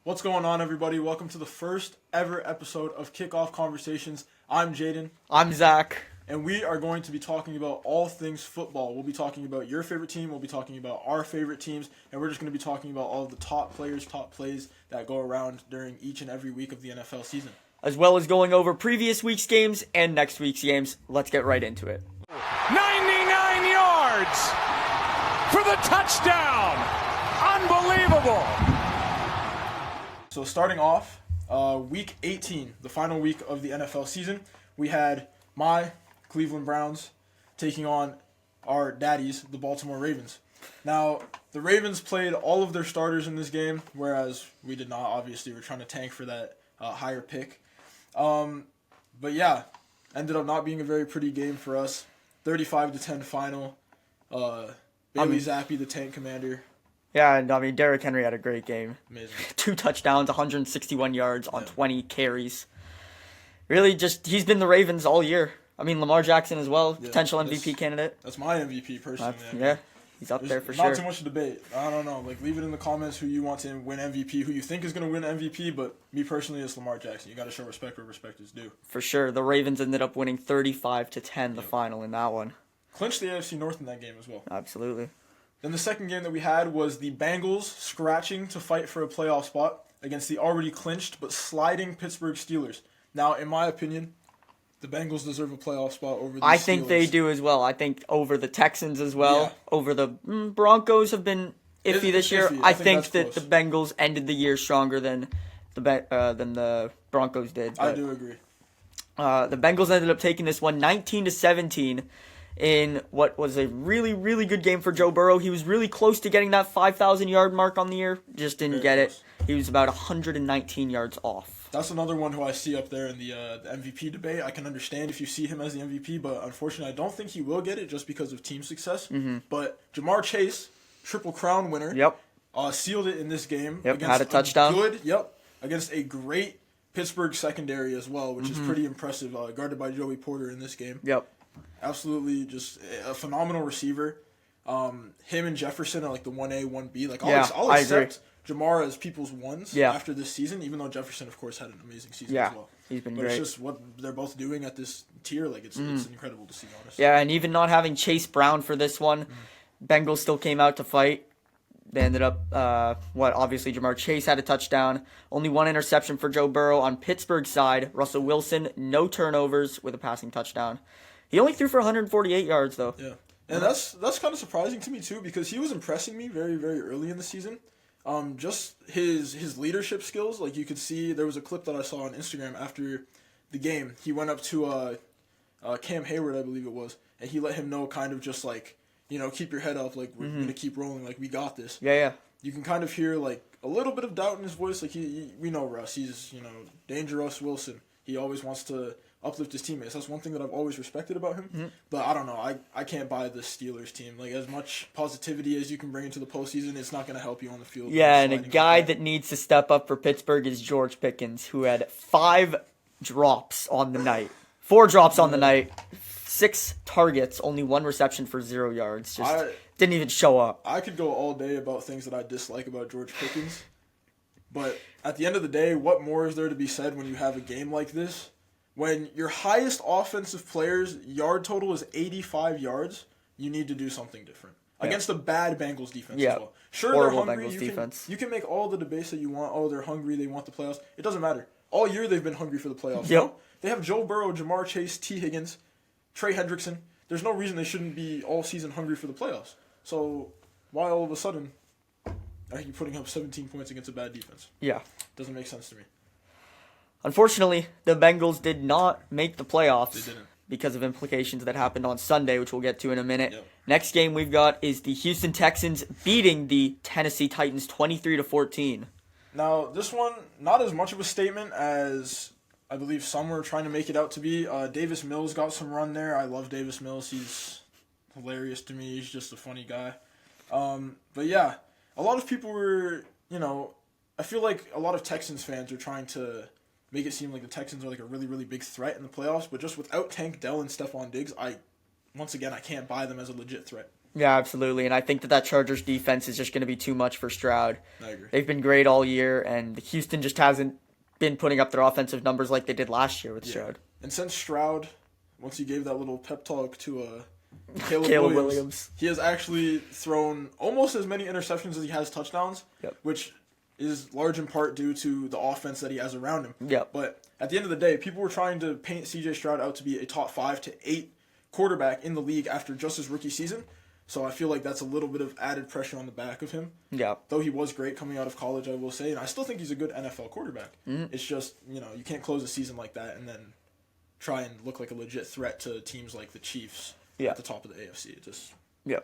What's going on, everybody? Welcome to the first ever episode of Kickoff Conversations. I'm Jaden. I'm Zach. And we are going to be talking about all things football. We'll be talking about your favorite team. We'll be talking about our favorite teams. And we're just going to be talking about all of the top players, top plays that go around during each and every week of the NFL season. As well as going over previous week's games and next week's games. Let's get right into it. 99 yards for the touchdown. Unbelievable. So starting off, week 18, the final week of the NFL season, we had my Cleveland Browns taking on our daddies, the Baltimore Ravens. Now, the Ravens played all of their starters in this game, whereas we did not. Obviously, we're trying to tank for that higher pick. But yeah, ended up not being a very pretty game for us. 35-10 final. Bailey Zappi, the tank commander. Yeah, and Derrick Henry had a great game. Amazing. 2 touchdowns, 161 yards on 20 carries. Really, he's been the Ravens all year. Lamar Jackson as well, potential MVP candidate. That's my MVP personally. He's up there for sure. Not too much to debate. I don't know. Leave it in the comments who you want to win MVP, who you think is going to win MVP. But me personally, it's Lamar Jackson. You got to show respect where respect is due. For sure. The Ravens ended up winning 35-10 the final in that one. Clinched the AFC North in that game as well. Absolutely. Then the second game that we had was the Bengals scratching to fight for a playoff spot against the already clinched but sliding Pittsburgh Steelers. Now, in my opinion, the Bengals deserve a playoff spot over the Steelers. I think they do as well. I think over the Texans as well. Yeah. Over the Broncos have been iffy this year. I think that the Bengals ended the year stronger than the Broncos did. I do agree. The Bengals ended up taking this one 19-17 in what was a really, really good game for Joe Burrow. He was really close to getting that 5,000-yard mark on the year. Just didn't get it. He was about 119 yards off. That's another one who I see up there in the MVP debate. I can understand if you see him as the MVP, but unfortunately I don't think he will get it just because of team success. Mm-hmm. But Jamar Chase, Triple Crown winner, sealed it in this game. Yep, had a touchdown. Against a great Pittsburgh secondary as well, which is pretty impressive, guarded by Joey Porter in this game. Yep. Absolutely just a phenomenal receiver. Him and Jefferson are the 1A, 1B. I'll accept Jamar as people's ones after this season, even though Jefferson, of course, had an amazing season as well. He's been great. But it's just what they're both doing at this tier. It's incredible to see, honestly. Yeah, and even not having Chase Brown for this one, Bengals still came out to fight. They ended up, obviously Jamar Chase had a touchdown. Only one interception for Joe Burrow. On Pittsburgh's side, Russell Wilson, no turnovers with a passing touchdown. He only threw for 148 yards, though. Yeah, and that's kind of surprising to me, too, because he was impressing me very, very early in the season. Just his leadership skills, you could see, there was a clip that I saw on Instagram after the game. He went up to Cam Hayward, I believe it was, and he let him know kind of just keep your head up, we're going to keep rolling, we got this. Yeah. You can kind of hear, a little bit of doubt in his voice, we know Russ, he's, dangerous Wilson. He always wants to uplift his teammates. That's one thing that I've always respected about him. Mm-hmm. But I don't know. I can't buy the Steelers team. As much positivity as you can bring into the postseason, it's not going to help you on the field. Yeah, and a guy that needs to step up for Pittsburgh is George Pickens, who had 5 drops on the night. 4 drops on the night. 6 targets, only 1 reception for 0 yards. Didn't even show up. I could go all day about things that I dislike about George Pickens. But at the end of the day, what more is there to be said when you have a game like this? When your highest offensive player's yard total is 85 yards, you need to do something different. Yeah. Against a bad Bengals defense as well. Sure, horrible they're hungry. Bengals defense. You can make all the debates that you want. Oh, they're hungry. They want the playoffs. It doesn't matter. All year they've been hungry for the playoffs. Yep. No? They have Joe Burrow, Jamar Chase, T. Higgins, Trey Hendrickson. There's no reason they shouldn't be all season hungry for the playoffs. So why all of a sudden are you putting up 17 points against a bad defense? Yeah. Doesn't make sense to me. Unfortunately, the Bengals did not make the playoffs. They didn't. Because of implications that happened on Sunday, which we'll get to in a minute. Yep. Next game we've got is the Houston Texans beating the Tennessee Titans 23-14. Now, this one, not as much of a statement as I believe some were trying to make it out to be. Davis Mills got some run there. I love Davis Mills. He's hilarious to me. He's just a funny guy. But yeah, a lot of people were, I feel like a lot of Texans fans are trying to make it seem like the Texans are a really, really big threat in the playoffs, but just without Tank Dell and Stephon Diggs, once again, I can't buy them as a legit threat. Yeah, absolutely. And I think that Chargers defense is just going to be too much for Stroud. I agree. They've been great all year, and Houston just hasn't been putting up their offensive numbers like they did last year with Stroud. And since Stroud, once he gave that little pep talk to Caleb Williams, he has actually thrown almost as many interceptions as he has touchdowns, which is large in part due to the offense that he has around him. Yep. But at the end of the day, people were trying to paint C.J. Stroud out to be a top 5 to 8 quarterback in the league after just his rookie season. So I feel like that's a little bit of added pressure on the back of him. Yeah. Though he was great coming out of college, I will say. And I still think he's a good NFL quarterback. Mm-hmm. It's just, you can't close a season like that and then try and look like a legit threat to teams like the Chiefs at the top of the AFC. It just,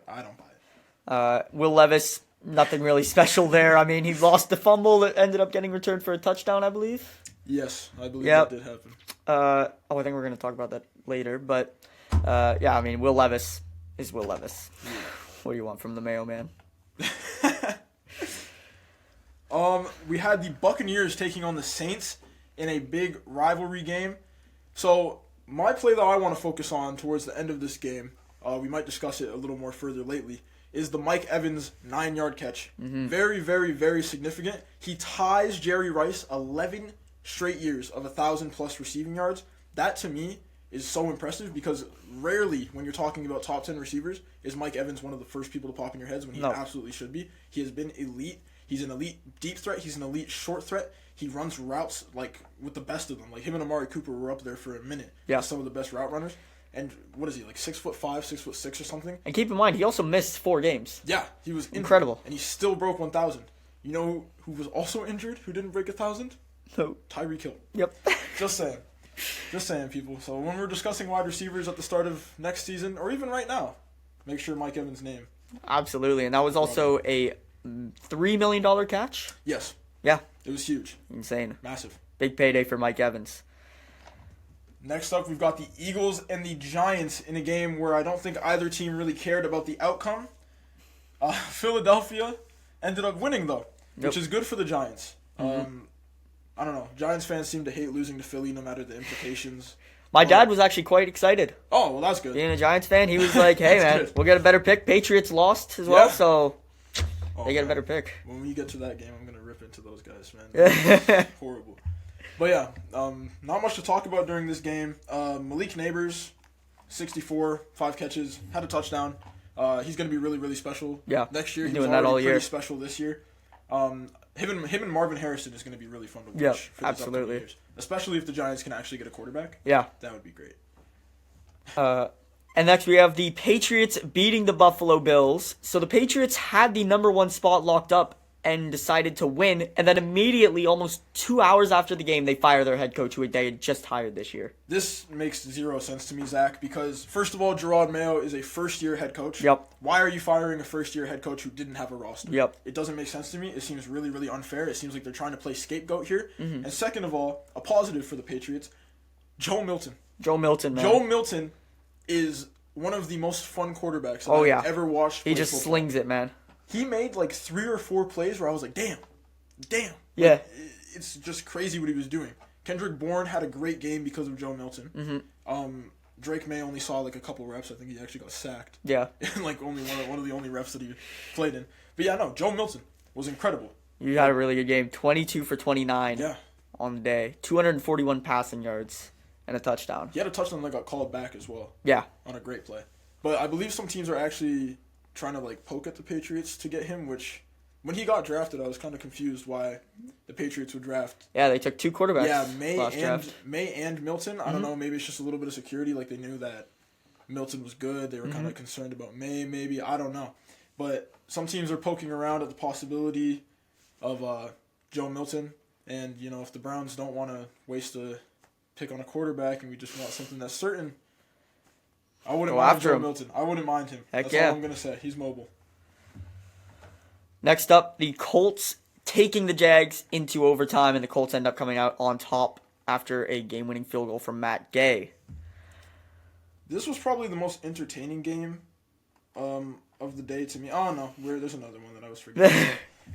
I don't buy it. Will Levis, nothing really special there. I mean, he lost the fumble that ended up getting returned for a touchdown, I believe. Yes, I believe that did happen. I think we're going to talk about that later. But, I mean, Will Levis is Will Levis. Yeah. What do you want from the Mayo Man? We had the Buccaneers taking on the Saints in a big rivalry game. So my play that I want to focus on towards the end of this game, we might discuss it a little more further lately, is the Mike Evans 9-yard catch. Mm-hmm. Very, very, very significant. He ties Jerry Rice 11 straight years of 1,000+ receiving yards. That, to me, is so impressive because rarely when you're talking about top 10 receivers is Mike Evans one of the first people to pop in your heads when he absolutely should be. He has been elite. He's an elite deep threat. He's an elite short threat. He runs routes like with the best of them. Like him and Amari Cooper were up there for a minute. Yeah. Some of the best route runners. And what is he, like 6'5", 6'6" or something? And keep in mind, he also missed 4 games. Yeah, he was incredible. And he still broke 1,000. You know who was also injured, who didn't break 1,000? No. Tyreek Hill. Yep. Just saying. Just saying, people. So when we're discussing wide receivers at the start of next season, or even right now, make sure Mike Evans' name. Absolutely. And that was also a $3 million catch? Yes. Yeah. It was huge. Insane. Massive. Big payday for Mike Evans. Next up, we've got the Eagles and the Giants in a game where I don't think either team really cared about the outcome. Philadelphia ended up winning, though, which is good for the Giants. Mm-hmm. I don't know. Giants fans seem to hate losing to Philly no matter the implications. My dad was actually quite excited. Oh, well, that's good. Being a Giants fan, he was like, hey, man, we'll get a better pick. Patriots lost as well, so they get a better pick. When we get to that game, I'm going to rip into those guys, man. Horrible. But yeah, not much to talk about during this game. Malik Neighbors, 64, 5 catches, had a touchdown. He's going to be really, really special next year. He was already pretty special this year. Him and Marvin Harrison is going to be really fun to watch for these upcoming years. Especially if the Giants can actually get a quarterback. Yeah. That would be great. And next we have the Patriots beating the Buffalo Bills. So the Patriots had the number 1 spot locked up and decided to win. And then immediately, almost 2 hours after the game, they fire their head coach who they had just hired this year. This makes zero sense to me, Zach, because first of all, Gerard Mayo is a first-year head coach. Yep. Why are you firing a first-year head coach who didn't have a roster? Yep. It doesn't make sense to me. It seems really, really unfair. It seems like they're trying to play scapegoat here. Mm-hmm. And second of all, a positive for the Patriots, Joe Milton. Joe Milton, man. Joe Milton is one of the most fun quarterbacks I've ever watched play He just football. Slings it, man. He made like 3 or 4 plays where I was like, damn. Yeah. Like, it's just crazy what he was doing. Kendrick Bourne had a great game because of Joe Milton. Mm-hmm. Drake May only saw like a couple reps. I think he actually got sacked. Yeah. Like only one of the only reps that he played in. But yeah, no, Joe Milton was incredible. You had a really good game. 22 for 29 on the day. 241 passing yards and a touchdown. He had a touchdown that got called back as well. Yeah. On a great play. But I believe some teams are actually trying to like poke at the Patriots to get him, which when he got drafted, I was kind of confused why the Patriots would draft. Yeah, they took 2 quarterbacks. Yeah, May and Milton. I don't know. Maybe it's just a little bit of security. Like they knew that Milton was good. They were kind of concerned about May. Maybe I don't know. But some teams are poking around at the possibility of Joe Milton. And if the Browns don't want to waste a pick on a quarterback and we just want something that's certain, I wouldn't mind Joe Milton. I wouldn't mind him. That's all I'm gonna say. He's mobile. Next up, the Colts taking the Jags into overtime, and the Colts end up coming out on top after a game-winning field goal from Matt Gay. This was probably the most entertaining game of the day to me. Oh, no. There's another one that I was forgetting.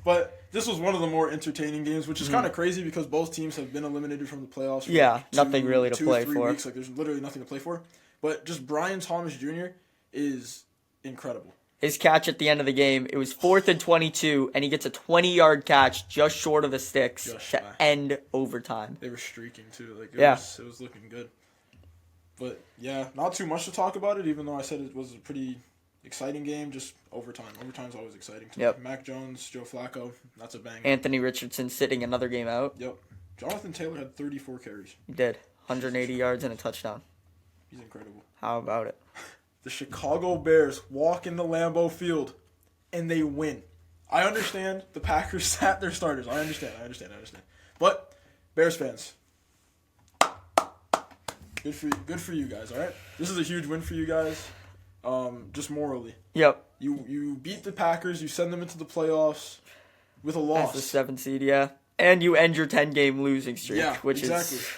But this was one of the more entertaining games, which is kind of crazy because both teams have been eliminated from the playoffs for nothing really to play 3 for. weeks. Like, there's literally nothing to play for. But just Brian Thomas Jr. is incredible. his catch at the end of the game. It was 4th and 22, and he gets a 20-yard catch just short of the sticks to end overtime. They were streaking too. Like Yeah. it was looking good. But yeah, not too much to talk about it, even though I said it was a pretty exciting game. Just overtime. Overtime's always exciting to Yep. me. Mac Jones, Joe Flacco, that's a bang. Anthony Richardson sitting another game out. Yep. Jonathan Taylor had 34 carries. He did. 180 yards and a touchdown. He's incredible. How about it? The Chicago Bears walk into Lambeau Field, and they win. I understand the Packers sat their starters. I understand. But Bears fans, good for you guys. All right, this is a huge win for you guys. Just morally. Yep. You beat the Packers. You send them into the playoffs with a loss. As the 7th seed, yeah. And you end your 10-game losing streak, Yeah, which exactly. is...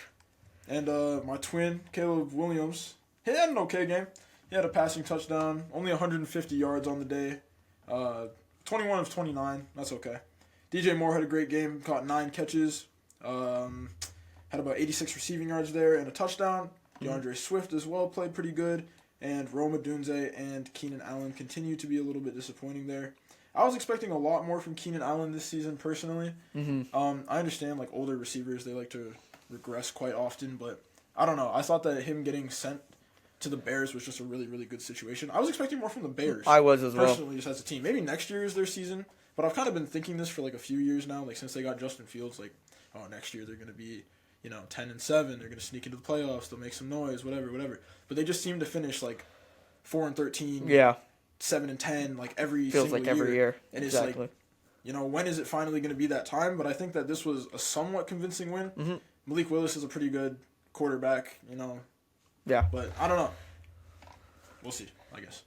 And my twin, Caleb Williams, he had an okay game. He had a passing touchdown, only 150 yards on the day. 21 of 29, that's okay. DJ Moore had a great game, caught 9 catches, had about 86 receiving yards there and a touchdown. DeAndre Swift as well played pretty good. And Roma Dunze and Keenan Allen continue to be a little bit disappointing there. I was expecting a lot more from Keenan Allen this season personally. I understand like older receivers, they like to regress quite often, but I don't know. I thought that him getting sent to the Bears was just a really, really good situation. I was expecting more from the Bears. I was as well. Personally, just as a team. Maybe next year is their season, but I've kind of been thinking this for like a few years now, like since they got Justin Fields, like, oh, next year they're going to be, 10-7. They're going to sneak into the playoffs. They'll make some noise, whatever. But they just seem to finish like 4-13. Yeah. 7-10, like every Feels single like every year. And exactly. it's like, when is it finally going to be that time? But I think that this was a somewhat convincing win. Mm-hmm. Malik Willis is a pretty good quarterback, Yeah. But I don't know. We'll see, I guess.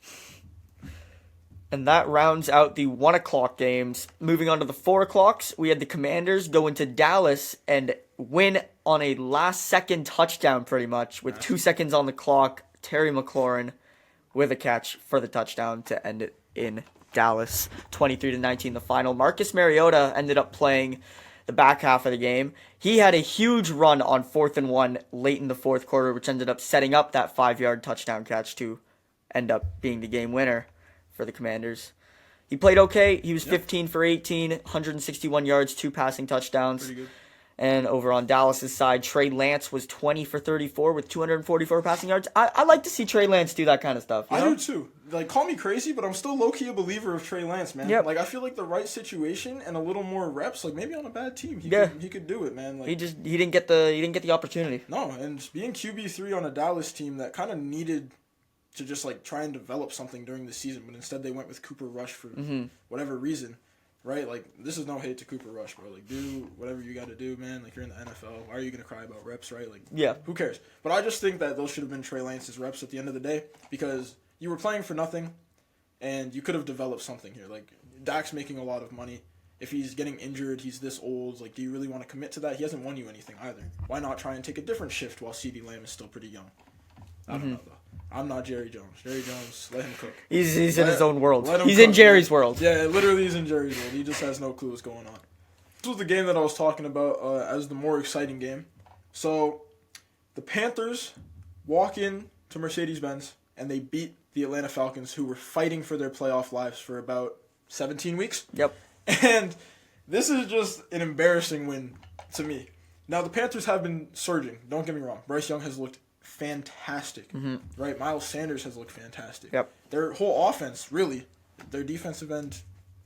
And that rounds out the 1 o'clock games. Moving on to the 4 o'clocks, we had the Commanders go into Dallas and win on a last-second touchdown pretty much with 2 seconds on the clock. Terry McLaurin with a catch for the touchdown to end it in Dallas. 23-19 the final. Marcus Mariota ended up playing the back half of the game. He had a huge run on 4th and 1 late in the fourth quarter, which ended up setting up that 5-yard touchdown catch to end up being the game winner for the Commanders. He played okay. He was 15 for 18, 161 yards, 2 passing touchdowns. Pretty good. And over on Dallas' side, Trey Lance was 20 for 34 with 244 passing yards. I like to see Trey Lance do that kind of stuff. You know? I do too. Like, call me crazy, but I'm still low-key a believer of Trey Lance, man. Yep. Like, I feel like the right situation and a little more reps, like maybe on a bad team, he could do it, man. Like, He didn't get the opportunity. No, and being QB3 on a Dallas team that kind of needed to just like try and develop something during the season, but instead they went with Cooper Rush for whatever reason, right? Like, this is no hate to Cooper Rush, bro. Like, do whatever you got to do, man. Like, you're in the NFL. Why are you gonna cry about reps, right? Like, Yeah. who cares? But I just think that those should have been Trey Lance's reps at the end of the day because you were playing for nothing, and you could have developed something here. Like, Dak's making a lot of money. If he's getting injured, he's this old. Like, do you really want to commit to that? He hasn't won you anything either. Why not try and take a different shift while CeeDee Lamb is still pretty young? I don't know, though. I'm not Jerry Jones. Jerry Jones, let him cook. He's in his own world. He's cook, in Jerry's man. world. Yeah, literally he's in Jerry's world. He just has no clue what's going on. This was the game that I was talking about as the more exciting game. So, the Panthers walk in to Mercedes-Benz, and they beat the Atlanta Falcons, who were fighting for their playoff lives for about 17 weeks. Yep. And this is just an embarrassing win to me. Now, the Panthers have been surging. Don't get me wrong. Bryce Young has looked fantastic. Right? Miles Sanders has looked fantastic. Yep. Their whole offense, really, their defensive end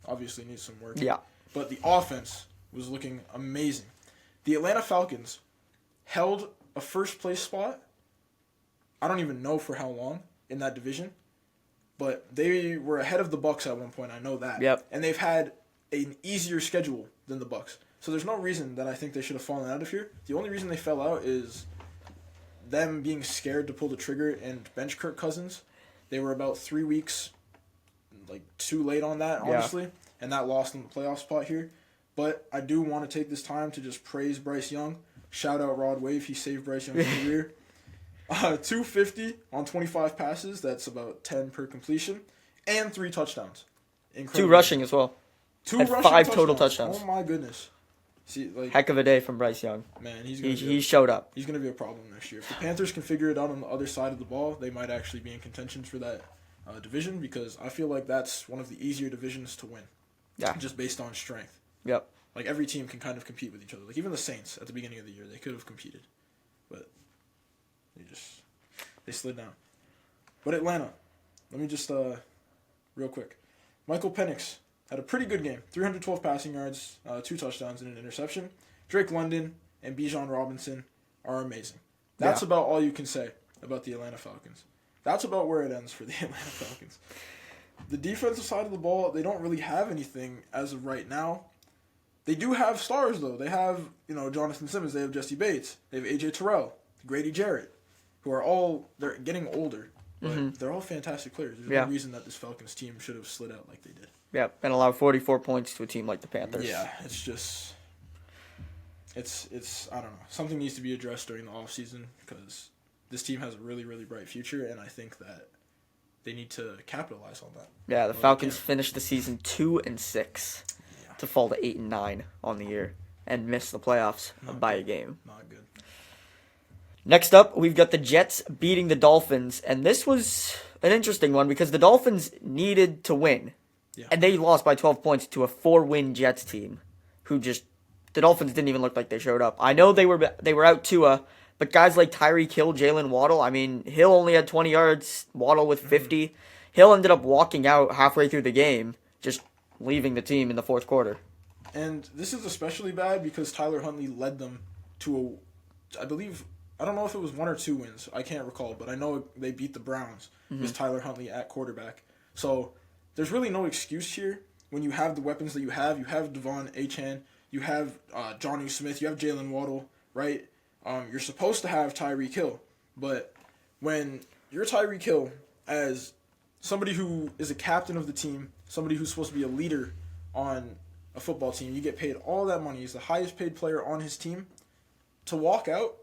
obviously needs some work. Yeah. But the offense was looking amazing. The Atlanta Falcons held a first-place spot, I don't even know for how long, in that division. But they were ahead of the Bucs at one point. I know that. Yep. And they've had an easier schedule than the Bucs. So there's no reason that I think they should have fallen out of here. The only reason they fell out is them being scared to pull the trigger and bench Kirk Cousins. They were about 3 weeks too late on that, honestly. Yeah. And that lost them the playoff spot here. But I do want to take this time to just praise Bryce Young. Shout out Rod Wave. He saved Bryce Young's career. 250 on 25 passes. That's about 10 per completion. And 3 touchdowns. Incredible. 2 rushing as well. 2 and rushing 5 total touchdowns. Oh, my goodness. See, heck of a day from Bryce Young. Man, he showed up. He's going to be a problem next year. If the Panthers can figure it out on the other side of the ball, they might actually be in contention for that division because I feel like that's one of the easier divisions to win. Yeah. Just based on strength. Yep. Like every team can kind of compete with each other. Like even the Saints at the beginning of the year, they could have competed, but they slid down. But Atlanta, let me just real quick. Michael Penix had a pretty good game. 312 passing yards, 2 touchdowns, and an interception. Drake London and Bijan Robinson are amazing. That's about all you can say about the Atlanta Falcons. That's about where it ends for the Atlanta Falcons. The defensive side of the ball, they don't really have anything as of right now. They do have stars, though. They have, Jonathan Simmons. They have Jesse Bates. They have A.J. Terrell, Grady Jarrett, who are they're getting older, but they're all fantastic players. There's no reason that this Falcons team should have slid out like they did. Yep, and allowed 44 points to a team like the Panthers. Yeah, it's just... It's I don't know. Something needs to be addressed during the offseason because this team has a really, really bright future, and I think that they need to capitalize on that. Yeah, the Falcons finished the season 2-6 to fall to 8-9 on the year and miss the playoffs by a game. Not good. Next up, we've got the Jets beating the Dolphins, and this was an interesting one because the Dolphins needed to win, and they lost by 12 points to a 4-win Jets team who just... The Dolphins didn't even look like they showed up. I know they were out Tua, but guys like Tyreek Hill, Jalen Waddle, I mean, Hill only had 20 yards, Waddle with 50. Hill ended up walking out halfway through the game, just leaving the team in the fourth quarter. And this is especially bad because Tyler Huntley led them to I don't know if it was 1 or 2 wins. I can't recall, but I know they beat the Browns with Tyler Huntley at quarterback. So there's really no excuse here when you have the weapons that you have. You have Devon Achane. You have Jonnu Smith. You have Jalen Waddle, right? You're supposed to have Tyreek Hill. But when you're Tyreek Hill as somebody who is a captain of the team, somebody who's supposed to be a leader on a football team, you get paid all that money. He's the highest paid player on his team. To walk out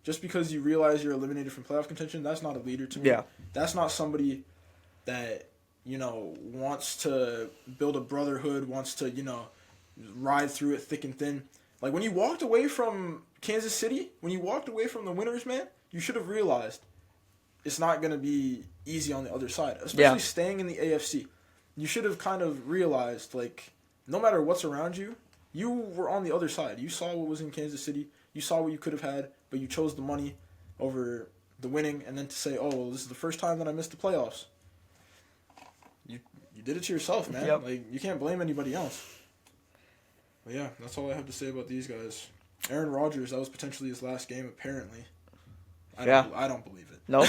just because you realize you're eliminated from playoff contention, that's not a leader to me. Yeah. That's not somebody that, wants to build a brotherhood, wants to, ride through it thick and thin. Like, when you walked away from Kansas City, when you walked away from the winners, man, you should have realized it's not going to be easy on the other side, especially staying in the AFC. You should have kind of realized, like, no matter what's around you, you were on the other side. You saw what was in Kansas City. You saw what you could have had, but you chose the money over the winning, and then to say, oh, well, this is the first time that I missed the playoffs. You did it to yourself, man. Yep. Like, you can't blame anybody else. But yeah, that's all I have to say about these guys. Aaron Rodgers, that was potentially his last game, apparently. I don't believe it. No,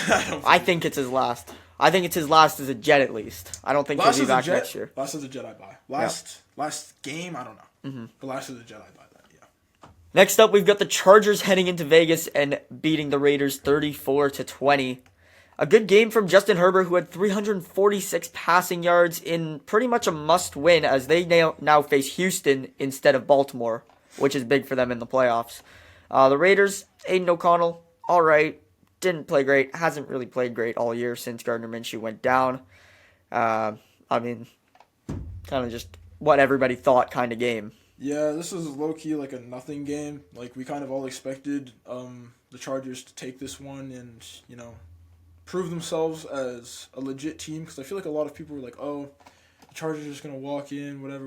I think it's his last. I think it's his last as a Jet, at least. I don't think he'll be back next year. Last as a Jet, I buy. Last game, I don't know. But last as a Jet, I buy that, yeah. Next up, we've got the Chargers heading into Vegas and beating the Raiders 34-20. A good game from Justin Herbert, who had 346 passing yards in pretty much a must-win as they now face Houston instead of Baltimore, which is big for them in the playoffs. The Raiders, Aiden O'Connell, all right, didn't play great, hasn't really played great all year since Gardner Minshew went down. Kind of just what everybody thought kind of game. Yeah, this was low-key like a nothing game. Like, we kind of all expected the Chargers to take this one and, prove themselves as a legit team, because I feel like a lot of people were like, oh, the Chargers are just going to walk in, whatever.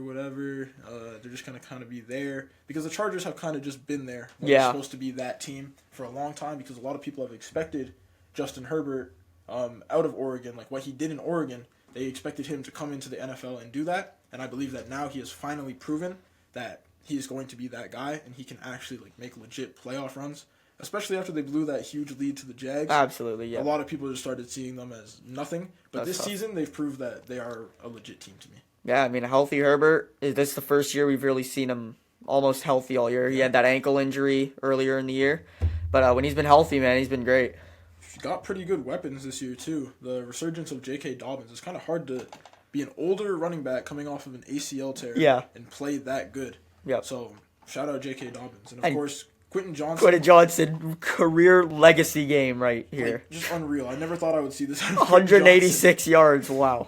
They're just going to kind of be there, because the Chargers have kind of just been there. They're supposed to be that team for a long time, because a lot of people have expected Justin Herbert out of Oregon, like what he did in Oregon. They expected him to come into the NFL and do that, and I believe that now he has finally proven that he is going to be that guy, and he can actually make legit playoff runs. Especially after they blew that huge lead to the Jags. Absolutely, yeah. A lot of people just started seeing them as nothing. But this season, they've proved that they are a legit team to me. Yeah, I mean, a healthy Herbert. This is the first year we've really seen him almost healthy all year. He had that ankle injury earlier in the year. But when he's been healthy, man, he's been great. He's got pretty good weapons this year, too. The resurgence of J.K. Dobbins. It's kind of hard to be an older running back coming off of an ACL tear and play that good. Yep. So, shout out J.K. Dobbins. And, of course... Quentin Johnson, career legacy game right here. Just unreal. I never thought I would see this. 186 yards. Wow.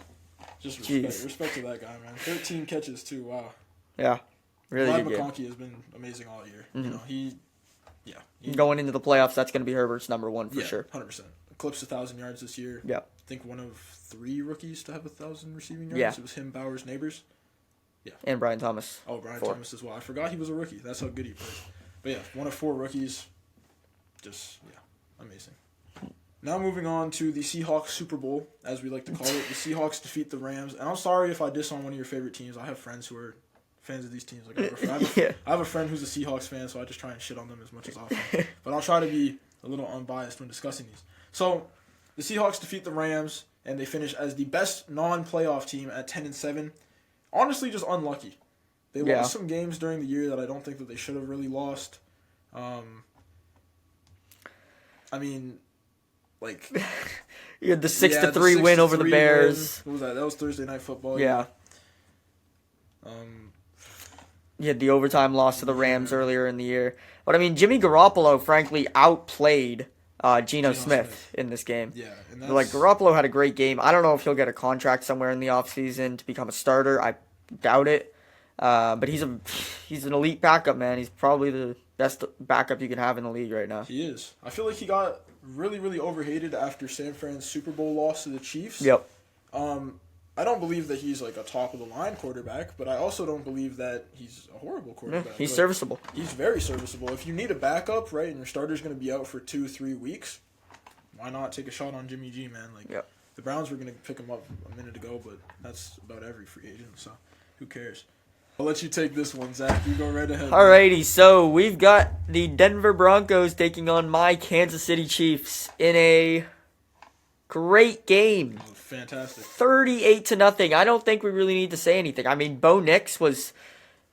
Just respect to that guy, man. 13 catches too. Wow. Yeah, really Vlad good game. McConkey has been amazing all year. Going into the playoffs, that's going to be Herbert's number one for sure. 100%. Eclipsed 1,000 yards this year. Yeah. think, one of 3 rookies to have 1,000 receiving yards. Yeah. It was him, Bowers, Neighbors. And Brian Thomas. Oh, Brian 4. Thomas as well. I forgot he was a rookie. That's how good he played. But yeah, one of 4 rookies. Just, amazing. Now moving on to the Seahawks Super Bowl, as we like to call it. The Seahawks defeat the Rams. And I'm sorry if I diss on one of your favorite teams. I have friends who are fans of these teams. Like I have a friend who's a Seahawks fan, so I just try and shit on them as much as often. But I'll try to be a little unbiased when discussing these. So the Seahawks defeat the Rams, and they finish as the best non-playoff team at 10-7. Honestly, just unlucky. They lost some games during the year that I don't think that they should have really lost. I mean, like You had the 6-3 win over the Bears. What was that? That was Thursday Night Football. Yeah. You had the overtime loss to the Rams earlier in the year. But, I mean, Jimmy Garoppolo, frankly, outplayed Geno Smith in this game. Yeah. And Like, Garoppolo had a great game. I don't know if he'll get a contract somewhere in the offseason to become a starter. I doubt it. But he's an elite backup, man. He's probably the best backup you can have in the league right now. He is. I feel like he got really, really overhated after San Fran's Super Bowl loss to the Chiefs. Yep. I don't believe that he's like a top-of-the-line quarterback, but I also don't believe that he's a horrible quarterback. He's serviceable. He's very serviceable. If you need a backup, right, and your starter's going to be out for 2-3 weeks, why not take a shot on Jimmy G, man? Like, the Browns were going to pick him up a minute ago, but that's about every free agent, so who cares? I'll let you take this one, Zach. You go right ahead. Alrighty, so we've got the Denver Broncos taking on my Kansas City Chiefs in a great game. Fantastic. 38-0. I don't think we really need to say anything. I mean, Bo Nix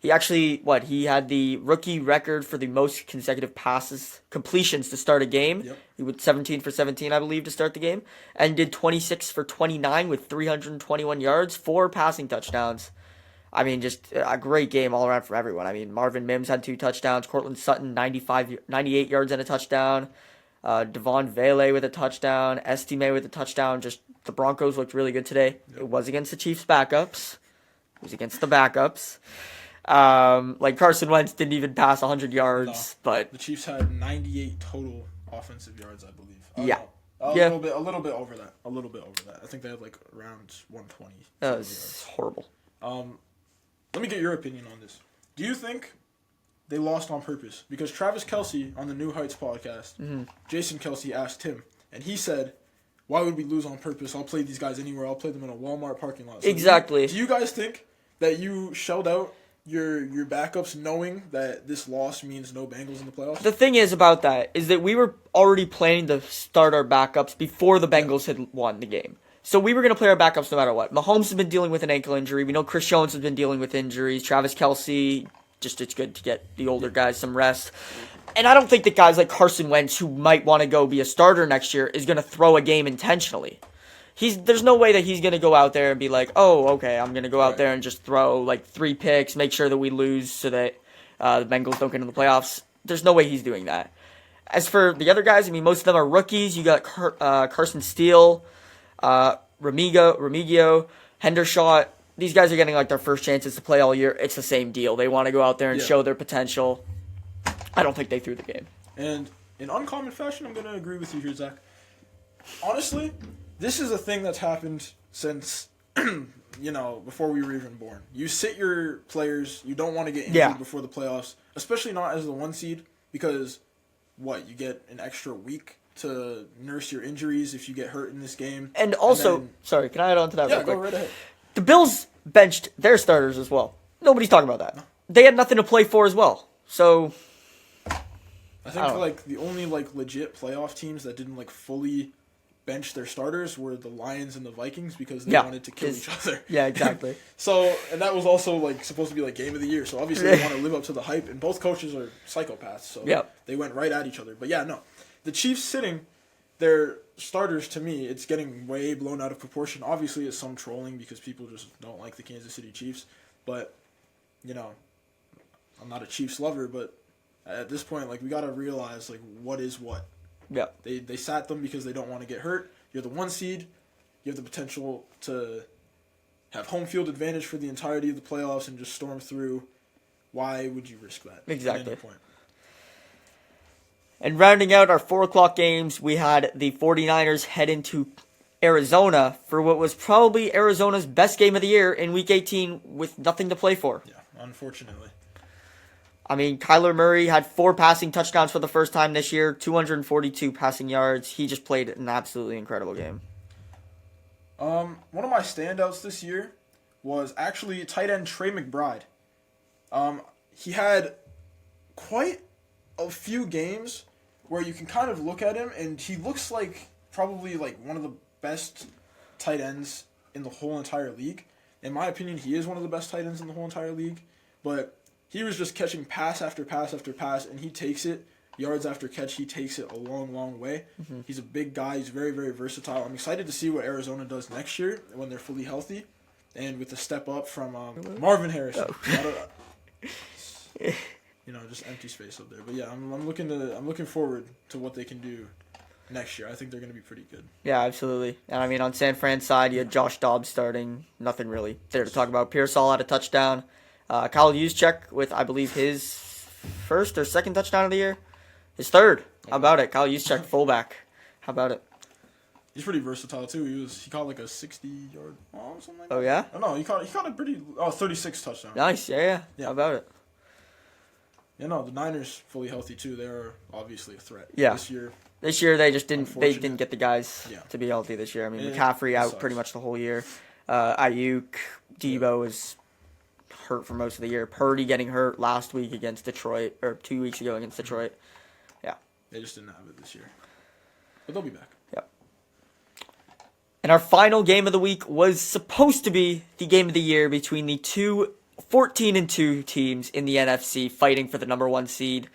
he had the rookie record for the most consecutive completions to start a game. Yep. He was 17 for 17, I believe, to start the game. And did 26 for 29 with 321 yards, 4 passing touchdowns. I mean, just a great game all around for everyone. I mean, Marvin Mims had 2 touchdowns. Cortland Sutton, 98 yards and a touchdown. Devon Vele with a touchdown. Estime with a touchdown. Just the Broncos looked really good today. Yep. It was against the Chiefs' backups. It was against the backups. Like Carson Wentz didn't even pass 100 yards, but the Chiefs had 98 total offensive yards, I believe. A little bit over that. I think they had like around 120. That was horrible. Let me get your opinion on this. Do you think they lost on purpose? Because Travis Kelce on the New Heights podcast, Jason Kelce asked him, and he said, "Why would we lose on purpose? I'll play these guys anywhere. I'll play them in a Walmart parking lot." So exactly. Do you guys think that you shelled out your backups knowing that this loss means no Bengals in the playoffs? The thing is about that is that we were already planning to start our backups before the Bengals had won the game. So we were going to play our backups no matter what. Mahomes has been dealing with an ankle injury. We know Chris Jones has been dealing with injuries. Travis Kelce, it's good to get the older guys some rest. And I don't think that guys like Carson Wentz, who might want to go be a starter next year, is going to throw a game intentionally. There's no way that he's going to go out there and be like, oh, okay, I'm going to go out there and just throw like 3 picks, make sure that we lose so that the Bengals don't get into the playoffs. There's no way he's doing that. As for the other guys, I mean, most of them are rookies. You got Carson Steele, Remigio, Hendershot. These guys are getting like their first chances to play all year. It's the same deal. They want to go out there and show their potential. I don't think they threw the game. And in uncommon fashion, I'm going to agree with you here, Zach. Honestly, this is a thing that's happened since, before we were even born. You sit your players. You don't want to get injured before the playoffs, especially not as the 1 seed, because, you get an extra week to nurse your injuries if you get hurt in this game. And also, sorry, can I add on to that real quick? Yeah, go right ahead. The Bills benched their starters as well. Nobody's talking about that. No. They had nothing to play for as well. So, I think the only legit playoff teams that didn't fully bench their starters were the Lions and the Vikings because they wanted to kill each other. Yeah, exactly. So, and that was also supposed to be game of the year. So obviously they want to live up to the hype, and both coaches are psychopaths. So they went right at each other. But yeah, no. The Chiefs sitting their starters, to me, it's getting way blown out of proportion. Obviously, it's some trolling because people just don't like the Kansas City Chiefs. But, I'm not a Chiefs lover, but at this point, we got to realize, what is what. Yeah. They sat them because they don't want to get hurt. You're the 1 seed. You have the potential to have home field advantage for the entirety of the playoffs and just storm through. Why would you risk that? Exactly. At any point? And rounding out our 4 o'clock games, we had the 49ers head into Arizona for what was probably Arizona's best game of the year in Week 18 with nothing to play for. Yeah, unfortunately. I mean, Kyler Murray had 4 passing touchdowns for the first time this year, 242 passing yards. He just played an absolutely incredible game. One of my standouts this year was actually tight end Trey McBride. He had quite a few games where you can kind of look at him, and he looks like probably like one of the best tight ends in the whole entire league. In my opinion, he is one of the best tight ends in the whole entire league. But he was just catching pass after pass after pass, and he takes it, yards after catch, he takes it a long, long way. Mm-hmm. He's a big guy. He's very, very versatile. I'm excited to see what Arizona does next year when they're fully healthy, and with the step up from Marvin Harrison. Oh. Just empty space up there. But yeah, I'm looking forward to what they can do next year. I think they're going to be pretty good. Yeah, absolutely. And I mean, on San Fran's side, you had Josh Dobbs starting. Nothing really there to talk about. Pearsall had a touchdown. Kyle Juszczyk with, I believe, his first or second touchdown of the year. His third. How about it? Kyle Juszczyk, fullback. How about it? He's pretty versatile too. He caught like a 60-yard bomb or something like that. Oh yeah? Oh no, he caught a pretty 36 touchdown. Nice, yeah. How about it? Yeah, no, the Niners fully healthy too. They're obviously a threat. Yeah. This year they just didn't get the guys to be healthy this year. I mean, McCaffrey out pretty much the whole year. Ayuk, Debo is hurt for most of the year. Purdy getting hurt last week against Detroit, or 2 weeks ago against Detroit. Yeah. They just didn't have it this year. But they'll be back. Yep. And our final game of the week was supposed to be the game of the year between the two 14-2 teams in the NFC fighting for the number 1 seed.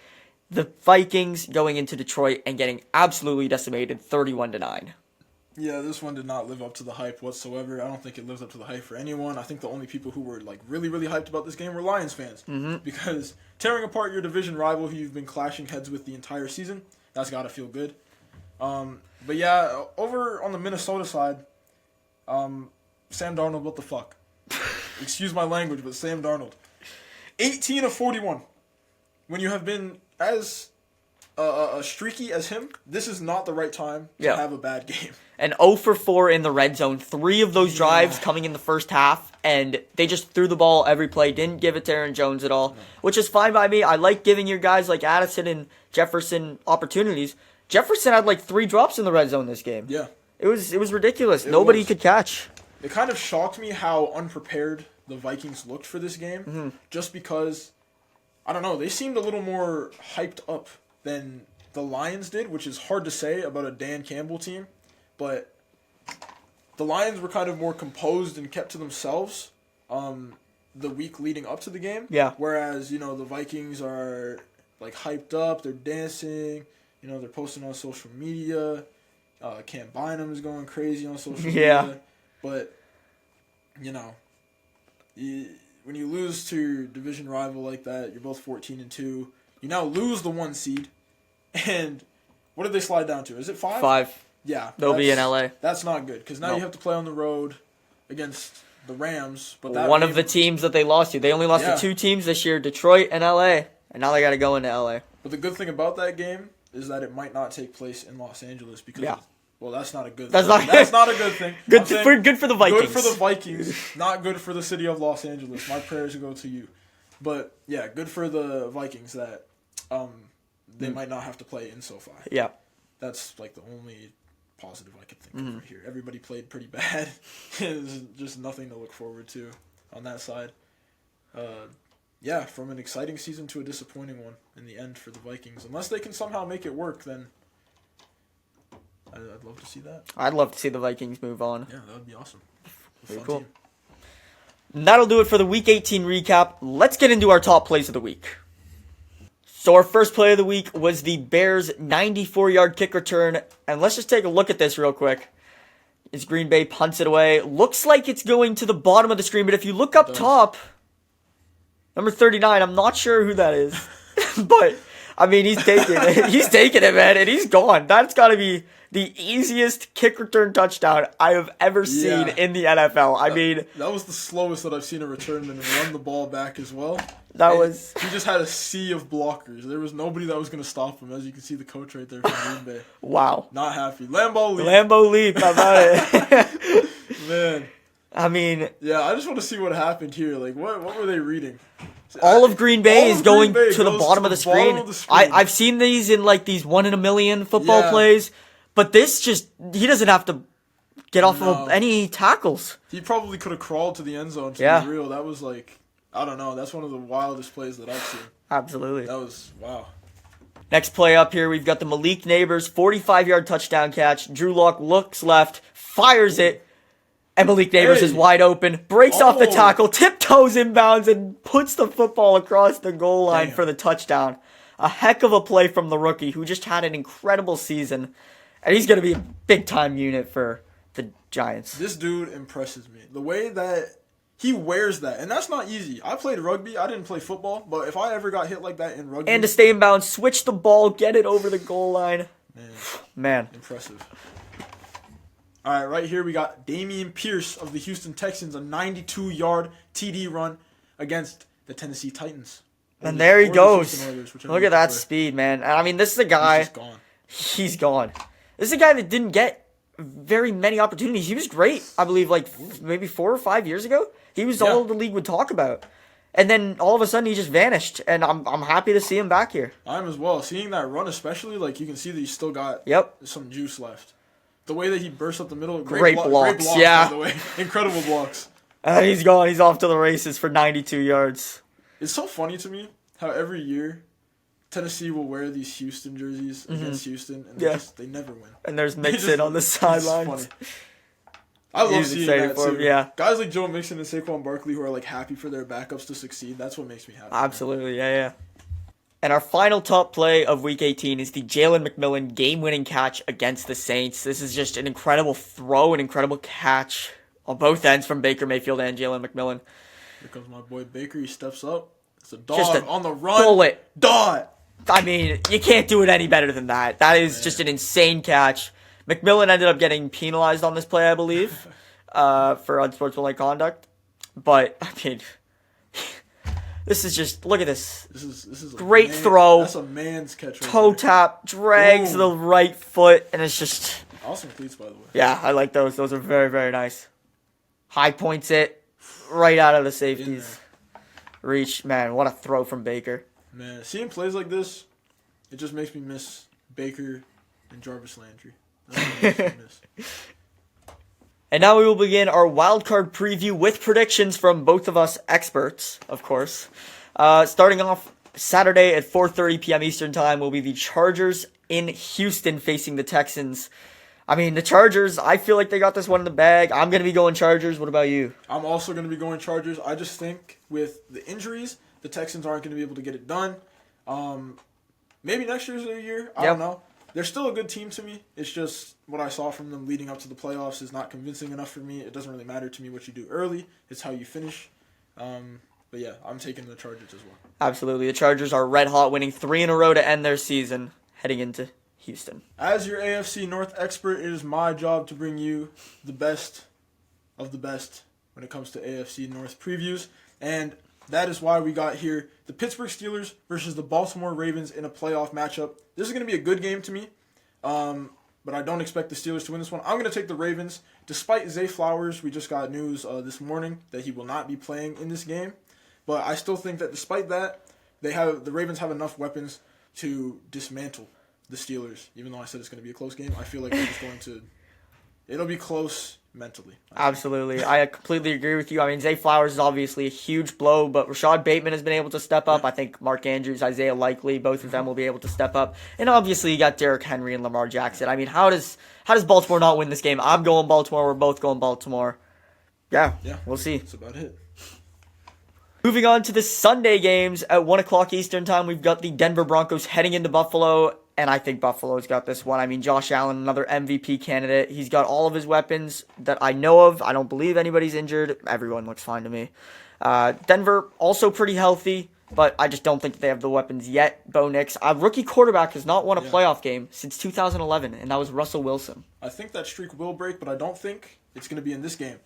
The Vikings going into Detroit and getting absolutely decimated 31-9. Yeah, this one did not live up to the hype whatsoever. I don't think it lives up to the hype for anyone. I think the only people who were like really, really hyped about this game were Lions fans. Mm-hmm. Because tearing apart your division rival who you've been clashing heads with the entire season, that's got to feel good. But yeah, over on the Minnesota side, Sam Darnold, what the fuck? Excuse my language, but Sam Darnold. 18 of 41. When you have been as streaky as him, this is not the right time to have a bad game. And 0 for 4 in the red zone. 3 of those drives coming in the first half, and they just threw the ball every play. Didn't give it to Aaron Jones at all, which is fine by me. I like giving your guys like Addison and Jefferson opportunities. Jefferson had like 3 drops in the red zone this game. Yeah. It was ridiculous. Nobody could catch. It kind of shocked me how unprepared the Vikings looked for this game, just because, I don't know, they seemed a little more hyped up than the Lions did, which is hard to say about a Dan Campbell team, but the Lions were kind of more composed and kept to themselves the week leading up to the game. Yeah. Whereas, the Vikings are like hyped up, they're dancing, they're posting on social media. Cam Bynum is going crazy on social media. But, when you lose to your division rival like that, you're both 14-2. You now lose the 1 seed. And what did they slide down to? Is it 5? 5. Yeah. They'll be in LA. That's not good, because now you have to play on the road against the Rams. But one of the teams that they lost to. They only lost to 2 teams this year, Detroit and LA. And now they got to go into LA. But the good thing about that game is that it might not take place in Los Angeles because well, that's not a good thing. That's not a good thing. Good for the Vikings. Good for the Vikings, not good for the city of Los Angeles. My prayers go to you. But, yeah, good for the Vikings that they might not have to play in SoFi. Yeah. That's, like, the only positive I could think of right here. Everybody played pretty bad. There's just nothing to look forward to on that side. Yeah, from an exciting season to a disappointing one in the end for the Vikings. Unless they can somehow make it work, then I'd love to see that. I'd love to see the Vikings move on. Yeah, that would be awesome. Very cool. Team. And that'll do it for the Week 18 recap. Let's get into our top plays of the week. So our first play of the week was the Bears' 94-yard kick return. And let's just take a look at this real quick. As Green Bay punts it away. Looks like it's going to the bottom of the screen, but if you look up top, number 39, I'm not sure who that is. But I mean, he's taking it. He's taking it, man, and he's gone. That's got to be the easiest kick return touchdown I have ever seen in the NFL. I mean, that was the slowest that I've seen a return and run the ball back as well. He just had a sea of blockers. There was nobody that was going to stop him. As you can see, the coach right there from Green Bay. Wow. Not happy. Lambeau leap. Lambeau leap. How about it? Man. I mean, yeah, I just want to see what happened here. Like, what were they reading? All of Green Bay is going to the bottom of the screen. I've seen these in like these 1 in a million football plays, but this he doesn't have to get off of any tackles. He probably could have crawled to the end zone, to be real. That was like, I don't know. That's one of the wildest plays that I've seen. Absolutely. That was, wow. Next play up here, we've got the Malik Neighbors 45-yard touchdown catch. Drew Lock looks left, fires it. And Malik Neighbors is wide open, breaks off the tackle, tiptoes inbounds, and puts the football across the goal line for the touchdown. A heck of a play from the rookie who just had an incredible season. And he's going to be a big-time unit for the Giants. This dude impresses me. The way that he wears that, and that's not easy. I played rugby. I didn't play football, but if I ever got hit like that in rugby... And to stay in bounds, switch the ball, get it over the goal line. Man. Impressive. All right, right here we got Dameon Pierce of the Houston Texans, a 92-yard TD run against the Tennessee Titans. And there he goes. Look at that speed, man. I mean, this is a guy... He's gone. He's gone. This is a guy that didn't get very many opportunities. He was great, I believe, like maybe 4 or 5 years ago. He was all the league would talk about. And then all of a sudden he just vanished. And I'm happy to see him back here. I'm as well. Seeing that run especially, like you can see that he's still got some juice left. The way that he bursts up the middle, great blocks, by the way. Incredible blocks. And he's gone. He's off to the races for 92 yards. It's so funny to me how every year Tennessee will wear these Houston jerseys against Houston, and they never win. And there's Mixon on the sidelines. I love seeing that too. Yeah. Guys like Joe Mixon and Saquon Barkley who are like happy for their backups to succeed. That's what makes me happy. Absolutely, yeah. And our final top play of Week 18 is the Jalen McMillan game-winning catch against the Saints. This is just an incredible throw, an incredible catch on both ends from Baker Mayfield and Jalen McMillan. Here comes my boy Baker. He steps up. It's a dog on the run. Bullet. Dog. I mean, you can't do it any better than that. That is just an insane catch. McMillan ended up getting penalized on this play, I believe, for unsportsmanlike conduct. But, I mean... This is just, look at this. This is great throw. That's a man's catch. Toe tap, drags the right foot, and it's just... Awesome cleats, by the way. Yeah, I like those. Those are very, very nice. High points it right out of the safeties. Reach, man, what a throw from Baker. Man, seeing plays like this, it just makes me miss Baker and Jarvis Landry. That's what makes me miss. And now we will begin our wildcard preview with predictions from both of us experts, of course. Starting off Saturday at 4:30 p.m. Eastern Time will be the Chargers in Houston facing the Texans. I mean, the Chargers, I feel like they got this one in the bag. I'm going to be going Chargers. What about you? I'm also going to be going Chargers. I just think with the injuries, the Texans aren't going to be able to get it done. Maybe next year's their year. I don't know. They're still a good team to me. It's just what I saw from them leading up to the playoffs is not convincing enough for me. It doesn't really matter to me what you do early. It's how you finish. But yeah, I'm taking the Chargers as well. Absolutely. The Chargers are red hot, winning 3 in a row to end their season, heading into Houston. As your AFC North expert, it is my job to bring you the best of the best when it comes to AFC North previews. And that is why we got here the Pittsburgh Steelers versus the Baltimore Ravens in a playoff matchup. This is going to be a good game to me, but I don't expect the Steelers to win this one. I'm going to take the Ravens. Despite Zay Flowers, we just got news this morning that he will not be playing in this game. But I still think that despite that, the Ravens have enough weapons to dismantle the Steelers. Even though I said it's going to be a close game, I feel like they're just going to... It'll be close mentally. Absolutely. I completely agree with you. I mean, Zay Flowers is obviously a huge blow, but Rashad Bateman has been able to step up. I think Mark Andrews, Isaiah Likely, both of them will be able to step up. And obviously you got Derrick Henry and Lamar Jackson. I mean, how does Baltimore not win this game? I'm going Baltimore. We're both going Baltimore. Yeah, we'll see. That's about it. Moving on to the Sunday games at 1 o'clock Eastern Time, we've got the Denver Broncos heading into Buffalo, and I think Buffalo's got this one. I mean, Josh Allen, another MVP candidate. He's got all of his weapons that I know of. I don't believe anybody's injured. Everyone looks fine to me. Denver, also pretty healthy. but I just don't think that they have the weapons yet. Bo Nix, a rookie quarterback, has not won a playoff game since 2011, and that was Russell Wilson. I think that streak will break, but I don't think it's going to be in this game.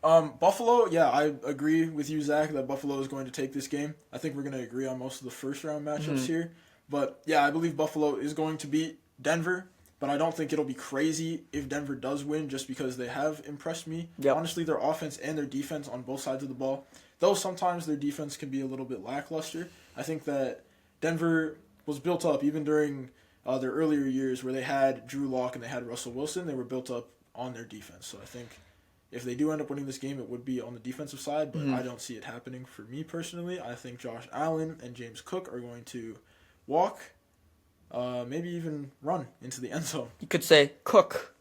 Buffalo, yeah, I agree with you, Zach, that Buffalo is going to take this game. I think we're going to agree on most of the first-round matchups here. But, yeah, I believe Buffalo is going to beat Denver, but I don't think it'll be crazy if Denver does win just because they have impressed me. Yep. Honestly, their offense and their defense on both sides of the ball, though sometimes their defense can be a little bit lackluster. I think that Denver was built up even during their earlier years where they had Drew Lock and they had Russell Wilson. They were built up on their defense. So I think if they do end up winning this game, it would be on the defensive side, but I don't see it happening for me personally. I think Josh Allen and James Cook are going to walk, maybe even run into the end zone. You could say cook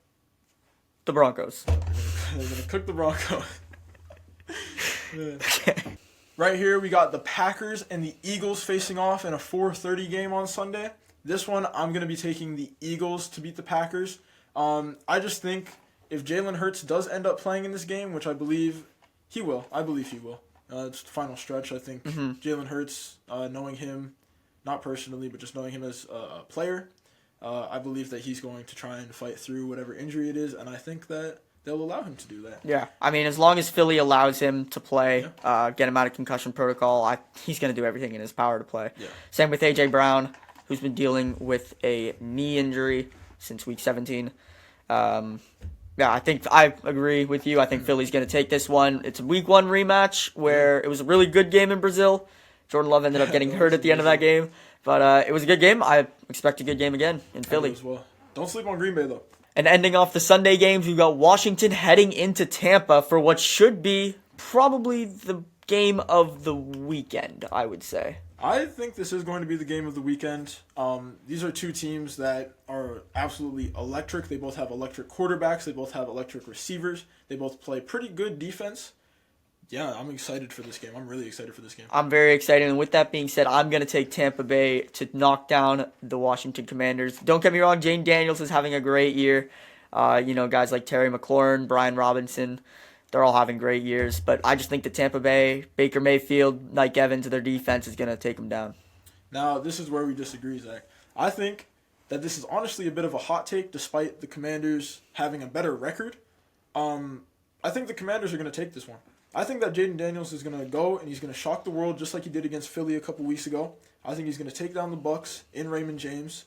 the Broncos. They're going to cook the Broncos. Right here, we got the Packers and the Eagles facing off in a 4:30 game on Sunday. This one, I'm going to be taking the Eagles to beat the Packers. I just think if Jalen Hurts does end up playing in this game, which I believe he will, it's the final stretch. I think Jalen Hurts, knowing him, not personally, but just knowing him as a player, I believe that he's going to try and fight through whatever injury it is, and I think that they'll allow him to do that. Yeah, I mean, as long as Philly allows him to play, get him out of concussion protocol, he's going to do everything in his power to play. Yeah. Same with A.J. Brown, who's been dealing with a knee injury since Week 17. Yeah, I think I agree with you. I think Philly's going to take this one. It's a Week 1 rematch where it was a really good game in Brazil. Jordan Love ended up getting hurt at the end of that game. But it was a good game. I expect a good game again in Philly. As well. Don't sleep on Green Bay, though. And ending off the Sunday games, we've got Washington heading into Tampa for what should be probably the game of the weekend, I would say. I think this is going to be the game of the weekend. These are two teams that are absolutely electric. They both have electric quarterbacks. They both have electric receivers. They both play pretty good defense. Yeah, I'm excited for this game. I'm really excited for this game. I'm very excited. And with that being said, I'm going to take Tampa Bay to knock down the Washington Commanders. Don't get me wrong, Jane Daniels is having a great year. Guys like Terry McLaurin, Brian Robinson, they're all having great years. But I just think that Tampa Bay, Baker Mayfield, Mike Evans, their defense is going to take them down. Now, this is where we disagree, Zach. I think that this is honestly a bit of a hot take despite the Commanders having a better record. I think the Commanders are going to take this one. I think that Jaden Daniels is going to go and he's going to shock the world just like he did against Philly a couple weeks ago. I think he's going to take down the Bucs in Raymond James,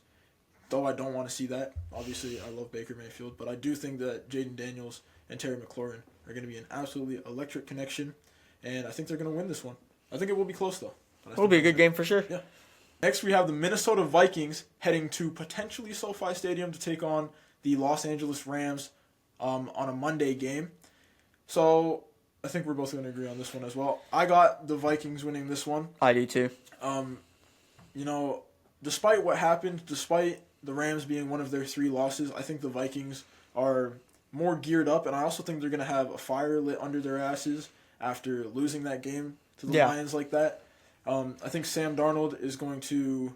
though I don't want to see that. Obviously, I love Baker Mayfield, but I do think that Jaden Daniels and Terry McLaurin are going to be an absolutely electric connection, and I think they're going to win this one. I think it will be close, though. It'll be a good game for sure. Yeah. Next, we have the Minnesota Vikings heading to potentially SoFi Stadium to take on the Los Angeles Rams on a Monday game. So I think we're both going to agree on this one as well. I got the Vikings winning this one. I do too. Despite what happened, despite the Rams being one of their 3 losses, I think the Vikings are more geared up, and I also think they're going to have a fire lit under their asses after losing that game to the Lions like that. I think Sam Darnold is going to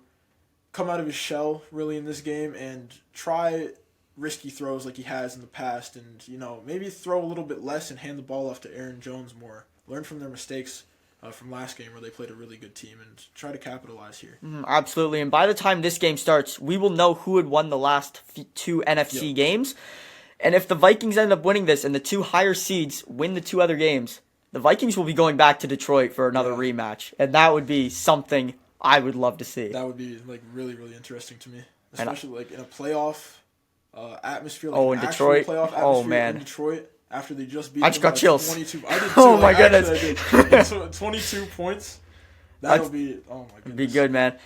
come out of his shell really in this game and try risky throws like he has in the past and, maybe throw a little bit less and hand the ball off to Aaron Jones more. Learn from their mistakes from last game where they played a really good team and try to capitalize here. Absolutely. And by the time this game starts, we will know who had won the last 2 NFC games. And if the Vikings end up winning this and the 2 higher seeds win the 2 other games, the Vikings will be going back to Detroit for another rematch. And that would be something I would love to see. That would be really, really interesting to me. Especially in a playoff atmosphere. In Detroit? Playoff atmosphere man. in Detroit after they just beat I just got chills. 22. I did too. Oh my goodness. 22 points. That'll be, oh my goodness. It'd be good, man.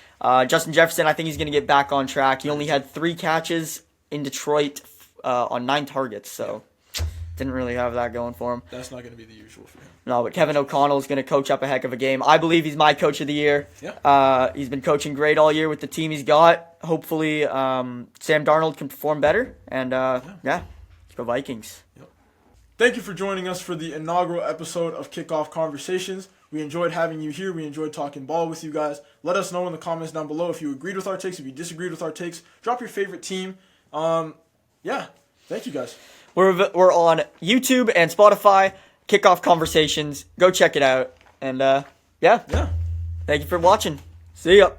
Justin Jefferson, I think he's going to get back on track. He only had 3 catches in Detroit on 9 targets, so didn't really have that going for him. That's not going to be the usual for him. No, but Kevin O'Connell is going to coach up a heck of a game. I believe he's my coach of the year. Yeah. He's been coaching great all year with the team he's got. Hopefully, Sam Darnold can perform better. And, let's go Vikings. Yep. Thank you for joining us for the inaugural episode of Kickoff Conversations. We enjoyed having you here. We enjoyed talking ball with you guys. Let us know in the comments down below if you agreed with our takes, if you disagreed with our takes. Drop your favorite team. Thank you guys. We're on YouTube and Spotify. Kickoff Conversations. Go check it out. And, Yeah. Thank you for watching. See ya.